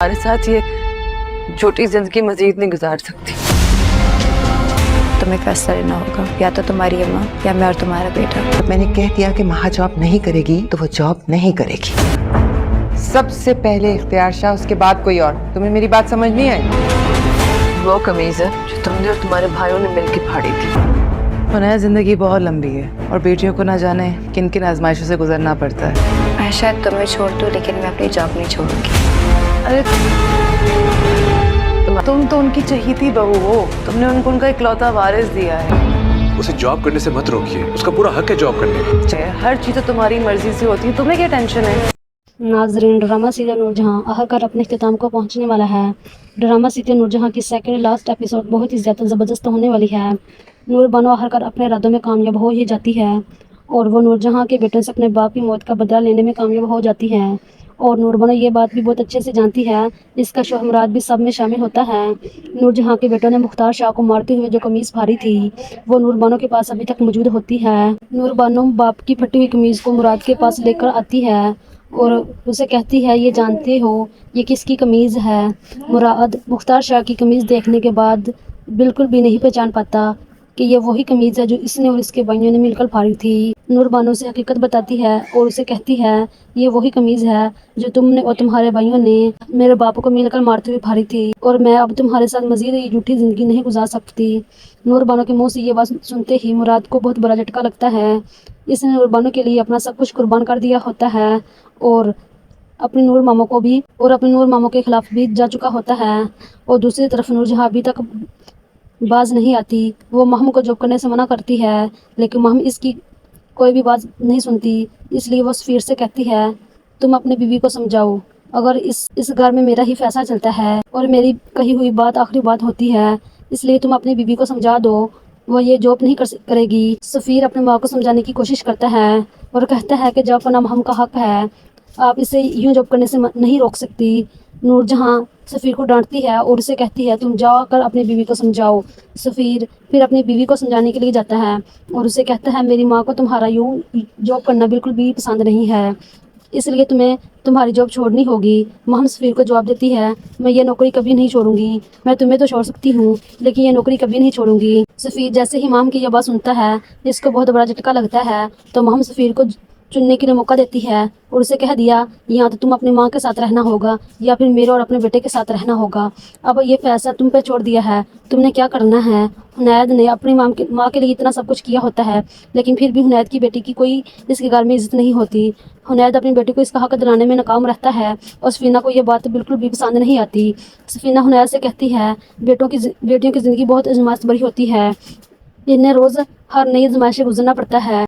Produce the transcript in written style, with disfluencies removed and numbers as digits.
ہمارے ساتھ یہ چھوٹی زندگی مزید نہیں گزار سکتی۔ تمہیں فیصلہ لینا ہوگا، یا تو تمہاری اماں یا میں اور تمہارا بیٹا۔ میں نے کہہ دیا کہ مہا جاب نہیں کرے گی تو وہ جاب نہیں کرے گی۔ سب سے پہلے اختیار شاہ، اس کے بعد کوئی اور۔ تمہیں میری بات سمجھ نہیں آئی؟ وہ قمیض ہے جو تم نے اور تمہارے بھائیوں نے مل کے پھاڑی تھی۔ انہیں زندگی بہت لمبی ہے اور بیٹیوں کو نہ جانے کن کن آزمائشوں سے گزرنا پڑتا ہے۔ میں شاید تمہیں چھوڑ دوں لیکن میں اپنی جاب نہیں چھوڑوں گی۔ ارے تم تو ان کی چہیتی بہو ہو، تم نے ان کو ان کا اکلوتا وارث دیا ہے۔ اسے جاب کرنے سے مت روکیے، اس کا پورا حق ہے جاب کرنے کا۔ ہر چیز تو تمہاری مرضی سے ہوتی ہے، تمہیں کیا ٹینشن ہے؟ ناظرین، ڈرامہ سیریل نور جہاں آخر اپنے اختتام کو پہنچنے والا ہے۔ ڈرامہ سیریل نور جہاں کی سیکنڈ لاسٹ ایپیسوڈ بہت ہی زیادہ زبردست ہونے والی ہے۔ نور بانو آخر اپنے ارادوں میں کامیاب ہو ہی جاتی ہے اور وہ نور جہاں کے بیٹوں سے اپنے باپ کی موت کا بدلہ لینے میں کامیاب ہو جاتی ہے، اور نور بانو یہ بات بھی بہت اچھے سے جانتی ہے۔ اس کا شوہر مراد بھی سب میں شامل ہوتا ہے۔ نور جہاں کے بیٹوں نے مختار شاہ کو مارتے ہوئے جو قمیض پھاڑی تھی وہ نور بانو کے پاس ابھی تک موجود ہوتی ہے۔ نور بانو باپ کی پھٹی ہوئی قمیض کو مراد کے پاس لے کر آتی ہے اور اسے کہتی ہے، یہ جانتے ہو یہ کس کی قمیض ہے؟ مراد مختار شاہ کی قمیض دیکھنے کے بعد بالکل بھی نہیں پہچان پاتا کہ یہ وہی قمیض ہے جو اس نے اور اس کے بھائیوں نے مل کر پھاڑی تھی۔ نور بانو سے حقیقت بتاتی ہے اور اسے کہتی ہے، یہ وہی قمیض ہے جو تم نے اور تمہارے بھائیوں نے میرے باپ کو مل کر مارتے ہوئے پھاڑی تھی، اور میں اب تمہارے ساتھ مزید یہ جھوٹی زندگی نہیں گزار سکتی۔ نور بانو کے منہ سے یہ بات سنتے ہی مراد کو بہت بڑا جھٹکا لگتا ہے۔ اس نے نور بانو کے لیے اپنا سب کچھ قربان کر دیا ہوتا ہے اور اپنے نور ماموں کے خلاف بھی جا چکا ہوتا ہے، اور دوسری طرف نور جہاں ابھی تک باز نہیں آتی۔ وہ مہم کو جاب کرنے سے منع کرتی ہے لیکن مہم اس کی کوئی بھی بات نہیں سنتی، اس لیے وہ سفیر سے کہتی ہے، تم اپنے بیوی کو سمجھاؤ، اگر اس گھر میں میرا ہی فیصلہ چلتا ہے اور میری کہی ہوئی بات آخری بات ہوتی ہے، اس لیے تم اپنی بیوی کو سمجھا دو، وہ یہ جاب نہیں کرے گی۔ سفیر اپنے ماں کو سمجھانے کی کوشش کرتا ہے اور کہتا ہے کہ جاب کرنا مہم کا حق ہے، آپ اسے یوں جاب کرنے سے نہیں روک سکتی۔ نور جہاں سفیر کو ڈانٹتی ہے اور اسے کہتی ہے، تم جا کر اپنی بیوی کو سمجھاؤ۔ سفیر پھر اپنی بیوی کو سمجھانے کے لیے جاتا ہے اور اسے کہتا ہے، میری ماں کو تمہارا یوں جاب کرنا بالکل بھی پسند نہیں ہے، اس لیے تمہیں تمہاری جاب چھوڑنی ہوگی۔ مہم سفیر کو جواب دیتی ہے، میں یہ نوکری کبھی نہیں چھوڑوں گی، میں تمہیں تو چھوڑ سکتی ہوں لیکن یہ نوکری کبھی نہیں چھوڑوں گی۔ سفیر جیسے ہی مہم کی یہ بات سنتا ہے اس کو بہت بڑا جھٹکا لگتا ہے، تو مہم سفیر کو چننے کے لیے موقع دیتی ہے اور اسے کہہ دیا، یا تو تم اپنی ماں کے ساتھ رہنا ہوگا یا پھر میرے اور اپنے بیٹے کے ساتھ رہنا ہوگا، اب یہ فیصلہ تم پہ چھوڑ دیا ہے، تم نے کیا کرنا ہے۔ حنید نے اپنی ماں کے لیے اتنا سب کچھ کیا ہوتا ہے لیکن پھر بھی حنید کی بیٹی کی کوئی اس کے گھر میں عزت نہیں ہوتی۔ حنید اپنی بیٹی کو اس کا حق دلانے میں ناکام رہتا ہے اور سفینہ کو یہ بات بالکل بھی پسند نہیں آتی۔ سفینہ حنید سے کہتی ہے، بیٹیوں کی زندگی بہت آزمائش بھری ہوتی ہے، انہیں روز ہر نئی آزمائش سے گزرنا پڑتا ہے۔